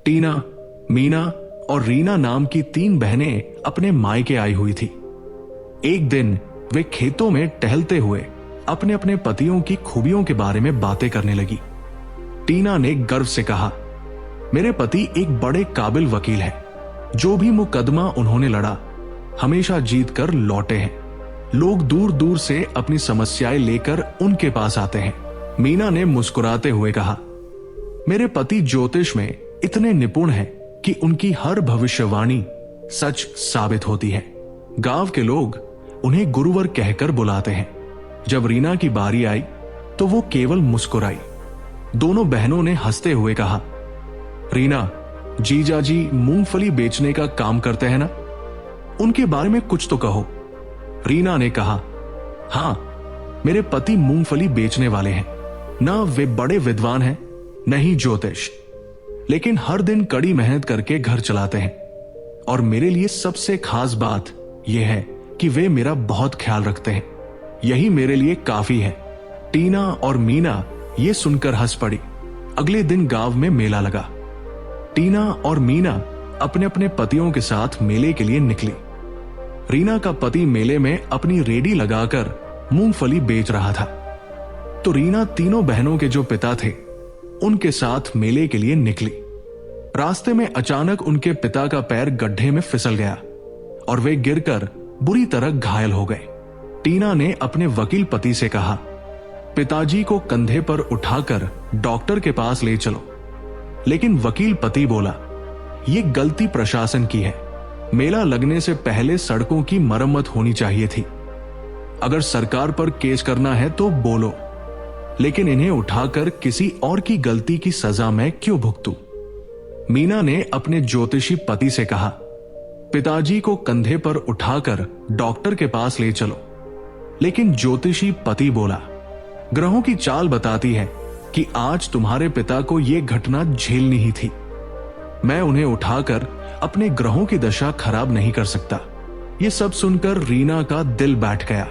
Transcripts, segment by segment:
टीना, मीना और रीना नाम की 3 बहनें अपने मायके आई हुई थी। एक दिन वे खेतों में टहलते हुए अपने अपने पतियों की खूबियों के बारे में बातें करने लगी। टीना ने गर्व से कहा, मेरे पति एक बड़े काबिल वकील हैं। जो भी मुकदमा उन्होंने लड़ा हमेशा जीत कर लौटे हैं। लोग दूर दूर से अपनी समस्याएं लेकर उनके पास आते हैं। मीना ने मुस्कुराते हुए कहा, मेरे पति ज्योतिष में इतने निपुण हैं कि उनकी हर भविष्यवाणी सच साबित होती है। गांव के लोग उन्हें गुरुवर कहकर बुलाते हैं। जब रीना की बारी आई तो वो केवल मुस्कुराई। दोनों बहनों ने हंसते हुए कहा, रीना, जीजा जी मूंगफली बेचने का काम करते हैं ना, उनके बारे में कुछ तो कहो। रीना ने कहा, हां, मेरे पति मूंगफली बेचने वाले हैं। ना वे बड़े विद्वान हैं, नहीं ज्योतिष, लेकिन हर दिन कड़ी मेहनत करके घर चलाते हैं। और मेरे लिए सबसे खास बात यह है कि वे मेरा बहुत ख्याल रखते हैं। यही मेरे लिए काफी है। टीना और मीना ये सुनकर हंस पड़ी। अगले दिन गांव में मेला लगा। टीना और मीना अपने अपने पतियों के साथ मेले के लिए निकली। रीना का पति मेले में अपनी रेडी लगाकर मूंगफली बेच रहा था, तो रीना तीनों बहनों के जो पिता थे उनके साथ मेले के लिए निकली। रास्ते में अचानक उनके पिता का पैर गड्ढे में फिसल गया और वे गिरकर बुरी तरह घायल हो गए। टीना ने अपने वकील पति से कहा, पिताजी को कंधे पर उठाकर डॉक्टर के पास ले चलो। लेकिन वकील पति बोला, यह गलती प्रशासन की है। मेला लगने से पहले सड़कों की मरम्मत होनी चाहिए थी। अगर सरकार पर केस करना है तो बोलो, लेकिन इन्हें उठाकर किसी और की गलती की सजा मैं क्यों भुगतूं? मीना ने अपने ज्योतिषी पति से कहा, पिताजी को कंधे पर उठाकर डॉक्टर के पास ले चलो। लेकिन ज्योतिषी पति बोला, ग्रहों की चाल बताती है कि आज तुम्हारे पिता को यह घटना झेलनी ही थी। मैं उन्हें उठाकर अपने ग्रहों की दशा खराब नहीं कर सकता। यह सब सुनकर रीना का दिल बैठ गया।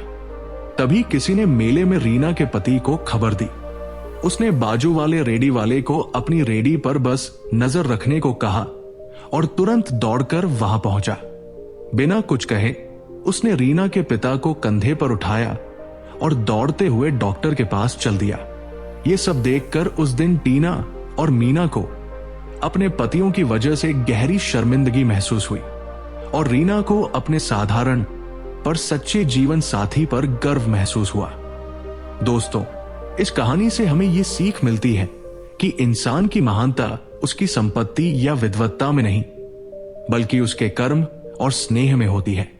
तभी किसी ने मेले में रीना के पति को खबर दी। उसने बाजू वाले रेडी वाले को अपनी रेडी पर बस नजर रखने को कहा और तुरंत दौड़कर वहां पहुंचा। बिना कुछ कहे उसने रीना के पिता को कंधे पर उठाया और दौड़ते हुए डॉक्टर के पास चल दिया। ये सब देखकर उस दिन टीना और मीना को अपने पतियों की वजह से गहरी शर्मिंदगी महसूस हुई और रीना को अपने साधारण पर सच्चे जीवन साथी पर गर्व महसूस हुआ। दोस्तों, इस कहानी से हमें यह सीख मिलती है कि इंसान की महानता उसकी संपत्ति या विद्वत्ता में नहीं, बल्कि उसके कर्म और स्नेह में होती है।